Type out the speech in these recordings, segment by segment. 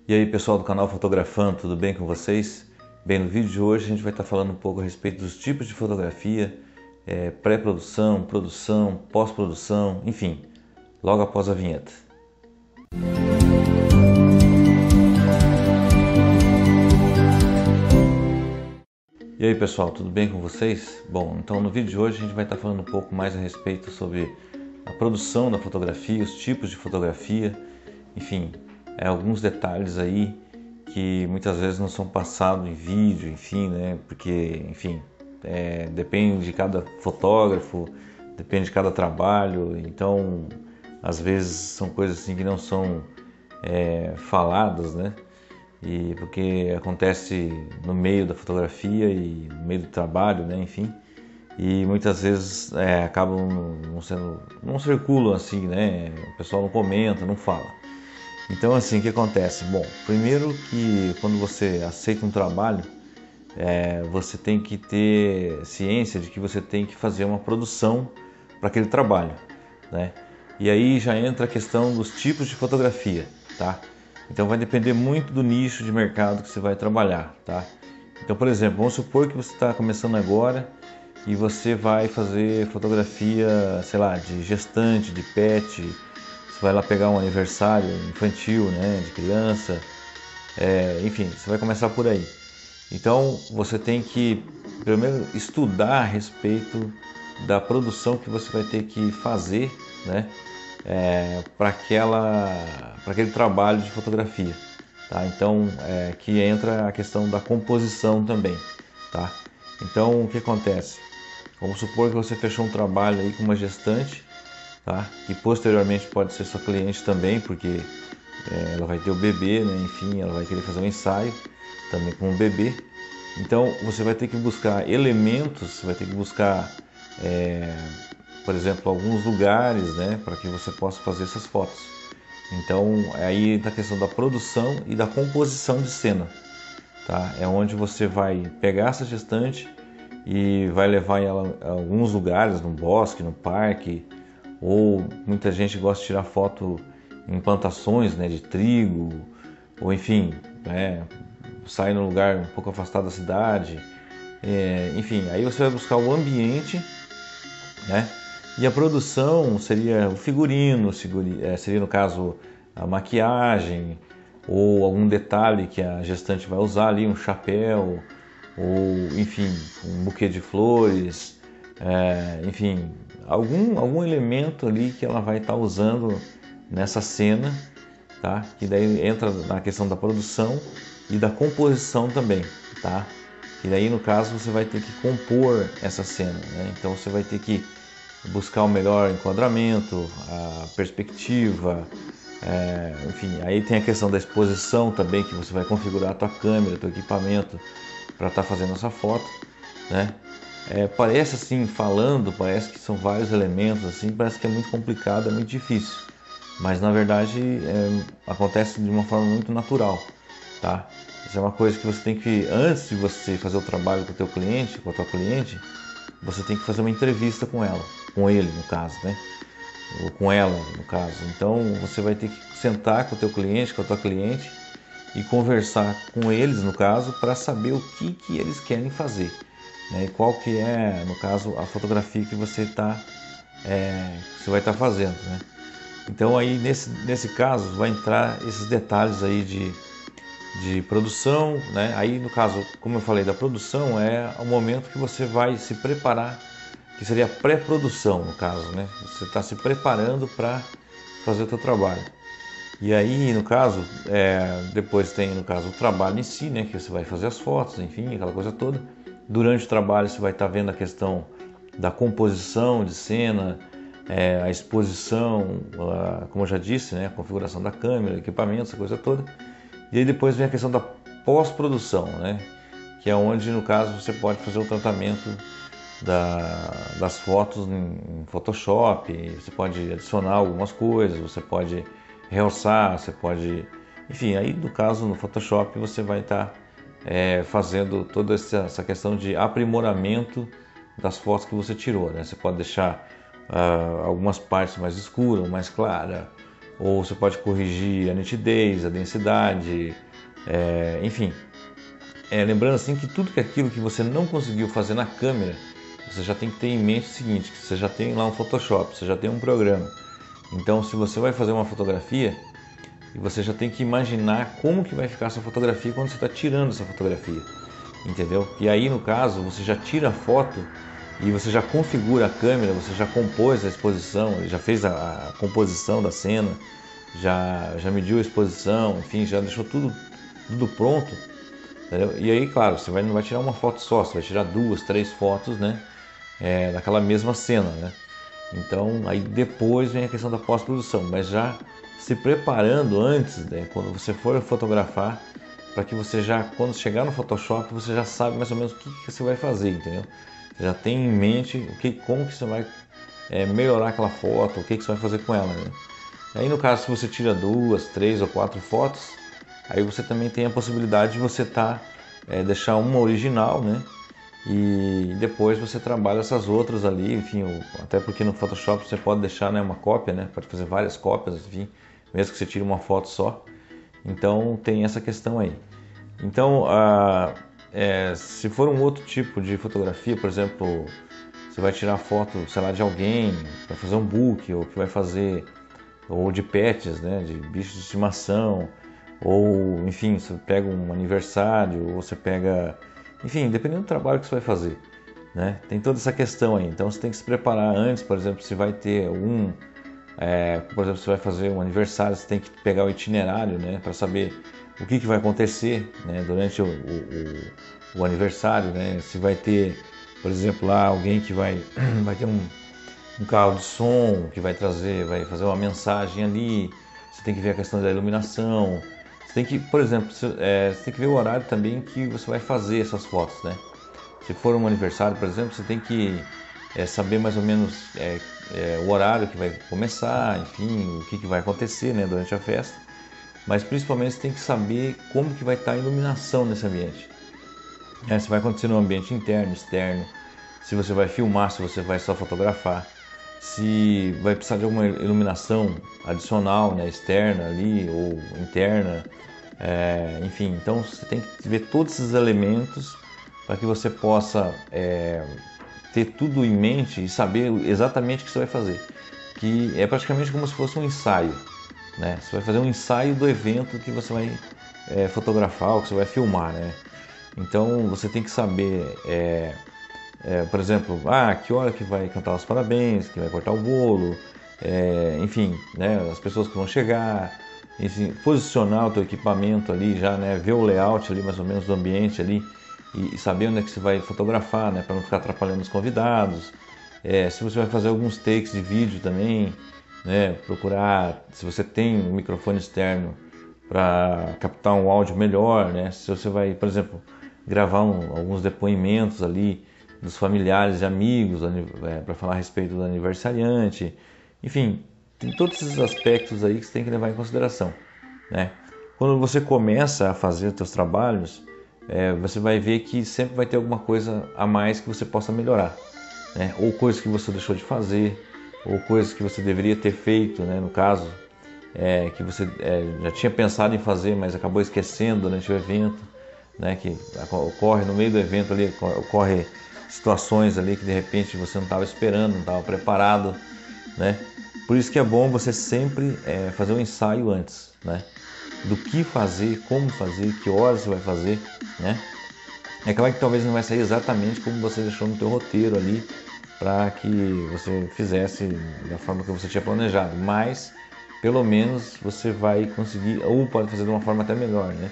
E aí pessoal do canal Fotografando, tudo bem com vocês? Bem, no vídeo de hoje a gente vai estar falando um pouco a respeito dos tipos de fotografia, pré-produção, produção, pós-produção, enfim, logo após a vinheta. E aí pessoal, tudo bem com vocês? Bom, então no vídeo de hoje a gente vai estar falando um pouco mais a respeito sobre a produção da fotografia, os tipos de fotografia, enfim, alguns detalhes aí que muitas vezes não são passados em vídeo, enfim, né? Porque, enfim, depende de cada fotógrafo, depende de cada trabalho, então às vezes são coisas assim que não são faladas, né? E porque acontece no meio da fotografia e no meio do trabalho, né? Enfim, e muitas vezes acabam não circulam assim, né? O pessoal não comenta, não fala. Então assim, o que acontece? Bom, primeiro que quando você aceita um trabalho, você tem que ter ciência de que você tem que fazer uma produção para aquele trabalho, né? E aí já entra a questão dos tipos de fotografia, tá? Então vai depender muito do nicho de mercado que você vai trabalhar, tá? Então, por exemplo, vamos supor que você está começando agora e você vai fazer fotografia, sei lá, de gestante, de pet. Você vai lá pegar um aniversário infantil, né, de criança, enfim, você vai começar por aí. Então você tem que primeiro estudar a respeito da produção que você vai ter que fazer, né, para aquele trabalho de fotografia, tá? Então que entra a questão da composição também, tá? Então o que acontece? Vamos supor que você fechou um trabalho aí com uma gestante, tá? E posteriormente pode ser sua cliente também, porque ela vai ter o bebê, né? Enfim, ela vai querer fazer um ensaio também com o bebê. Então você vai ter que buscar elementos, vai ter que buscar, por exemplo, alguns lugares, né? Para que você possa fazer essas fotos. Então aí da questão da produção e da composição de cena, tá? É onde você vai pegar essa gestante e vai levar ela a alguns lugares, no bosque, no parque, ou muita gente gosta de tirar foto em plantações, né, de trigo, ou enfim, sai num lugar um pouco afastado da cidade, enfim, aí você vai buscar o ambiente, né, e a produção seria o figurino, seria no caso a maquiagem, ou algum detalhe que a gestante vai usar ali, um chapéu, ou enfim, um buquê de flores, enfim, algum elemento ali que ela vai estar usando nessa cena, tá? Que daí entra na questão da produção e da composição também, tá? E daí no caso você vai ter que compor essa cena, né? Então você vai ter que buscar o melhor enquadramento, a perspectiva, enfim, aí tem a questão da exposição também, que você vai configurar a tua câmera, teu equipamento para estar fazendo essa foto, né? Parece assim, falando, parece que são vários elementos, assim, parece que é muito complicado, é muito difícil, mas na verdade acontece de uma forma muito natural, tá? Isso é uma coisa que você tem que, antes de você fazer o trabalho com o teu cliente, com a tua cliente, você tem que fazer uma entrevista com ela, com ele no caso, né? Ou com ela no caso. Então você vai ter que sentar com o teu cliente, com a tua cliente e conversar com eles no caso para saber o que eles querem fazer, né? E qual que é, no caso, a fotografia que você vai estar fazendo, né? Então aí nesse caso vai entrar esses detalhes aí de produção, né? Aí no caso, como eu falei, da produção é o momento que você vai se preparar, que seria a pré-produção no caso, né? Você está se preparando para fazer o seu trabalho. E aí no caso, depois tem no caso o trabalho em si, né? Que você vai fazer as fotos, enfim, aquela coisa toda. Durante o trabalho você vai estar vendo a questão da composição de cena, a exposição, como eu já disse, né? A configuração da câmera, equipamento, essa coisa toda. E aí depois vem a questão da pós-produção, né? Que é onde, no caso, você pode fazer o tratamento das fotos em Photoshop, você pode adicionar algumas coisas, você pode realçar, você pode... Enfim, aí no caso, no Photoshop, você vai estar fazendo toda essa questão de aprimoramento das fotos que você tirou, né? Você pode deixar algumas partes mais escuras, mais claras, ou você pode corrigir a nitidez, a densidade, enfim. Lembrando assim que tudo aquilo que você não conseguiu fazer na câmera, você já tem que ter em mente o seguinte, que você já tem lá um Photoshop, você já tem um programa. Então, se você vai fazer uma fotografia, você já tem que imaginar como que vai ficar essa fotografia quando você está tirando essa fotografia, entendeu? E aí, no caso, você já tira a foto e você já configura a câmera, você já compôs a exposição, já fez a composição da cena, já mediu a exposição, enfim, já deixou tudo pronto, entendeu? E aí, claro, você não vai tirar uma foto só, você vai tirar 2, 3 fotos, né, daquela mesma cena, né? Então, aí depois vem a questão da pós-produção, mas já se preparando antes, né, quando você for fotografar, para que você já, quando chegar no Photoshop, você já sabe mais ou menos o que você vai fazer, entendeu? Você já tem em mente como que você vai melhorar aquela foto, o que você vai fazer com ela, né? Aí no caso, se você tira 2, 3 ou 4 fotos, aí você também tem a possibilidade de você deixar uma original, né? E depois você trabalha essas outras ali, enfim, até porque no Photoshop você pode deixar, né, uma cópia, né? Pode fazer várias cópias, enfim, mesmo que você tire uma foto só. Então tem essa questão aí. Então, se for um outro tipo de fotografia, por exemplo, você vai tirar foto, sei lá, de alguém, vai fazer um book, ou que vai fazer, ou de pets, né, de bichos de estimação, ou enfim, você pega um aniversário, ou você pega, enfim, dependendo do trabalho que você vai fazer, né, tem toda essa questão aí. Então você tem que se preparar antes, por exemplo, se vai ter por exemplo, você vai fazer um aniversário, você tem que pegar o itinerário, né, para saber o que vai acontecer, né, durante o aniversário, né, se vai ter, por exemplo, lá alguém que vai ter um carro de som que vai fazer uma mensagem ali, você tem que ver a questão da iluminação, você tem que, por exemplo, você tem que ver o horário também que você vai fazer essas fotos, né? Se for um aniversário, por exemplo, você tem que saber mais ou menos o horário que vai começar, enfim, o que vai acontecer, né, durante a festa. Mas principalmente você tem que saber como que vai estar a iluminação nesse ambiente. Se vai acontecer no ambiente interno, externo, se você vai filmar, se você vai só fotografar, se vai precisar de alguma iluminação adicional, né, externa ali ou interna, enfim. Então você tem que ver todos esses elementos para que você possa ter tudo em mente e saber exatamente o que você vai fazer, que é praticamente como se fosse um ensaio, né? Você vai fazer um ensaio do evento que você vai fotografar ou que você vai filmar, né? Então você tem que saber, por exemplo, que hora que vai cantar os parabéns, que vai cortar o bolo, enfim, né? As pessoas que vão chegar, enfim, posicionar o teu equipamento ali já, né? Ver o layout ali mais ou menos do ambiente ali e saber onde é que você vai fotografar, né? Para não ficar atrapalhando os convidados. Se você vai fazer alguns takes de vídeo também, né? Procurar se você tem um microfone externo para captar um áudio melhor, né? Se você vai, por exemplo, gravar alguns depoimentos ali dos familiares e amigos para falar a respeito do aniversariante, enfim, tem todos esses aspectos aí que você tem que levar em consideração, né? Quando você começa a fazer os seus trabalhos, você vai ver que sempre vai ter alguma coisa a mais que você possa melhorar, né? Ou coisas que você deixou de fazer, ou coisas que você deveria ter feito, né? No caso, que você já tinha pensado em fazer, mas acabou esquecendo durante o evento, né? Que ocorre no meio do evento ali, ocorre situações ali que de repente você não estava esperando, não estava preparado, né? Por isso que é bom você sempre fazer um ensaio antes, né? Do que fazer, como fazer, que horas você vai fazer, né? É claro que talvez não vai sair exatamente como você deixou no teu roteiro ali para que você fizesse da forma que você tinha planejado, mas pelo menos você vai conseguir, ou pode fazer de uma forma até melhor, né?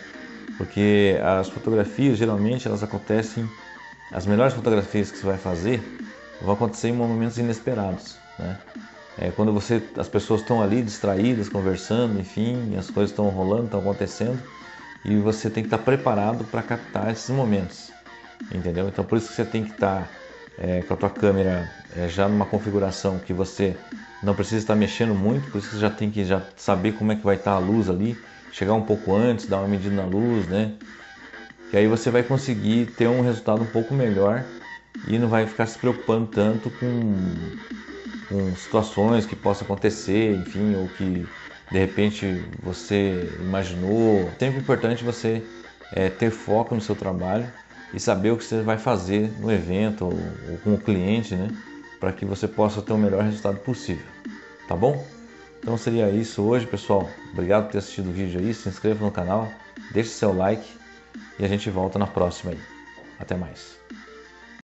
Porque as fotografias geralmente elas acontecem, as melhores fotografias que você vai fazer vão acontecer em momentos inesperados, né? Quando as pessoas estão ali distraídas, conversando, enfim, as coisas estão rolando, estão acontecendo, e você tem que estar preparado para captar esses momentos, entendeu? Então por isso que você tem que estar com a tua câmera já numa configuração que você não precisa estar mexendo muito, por isso que você já tem que saber como é que vai estar a luz ali, chegar um pouco antes, dar uma medida na luz, né? Que aí você vai conseguir ter um resultado um pouco melhor e não vai ficar se preocupando tanto com situações que possam acontecer, enfim, ou que de repente você imaginou. Sempre é importante você ter foco no seu trabalho e saber o que você vai fazer no evento ou com o cliente, né? Para que você possa ter o melhor resultado possível, tá bom? Então seria isso hoje, pessoal. Obrigado por ter assistido o vídeo aí, se inscreva no canal, deixe seu like e a gente volta na próxima aí. Até mais.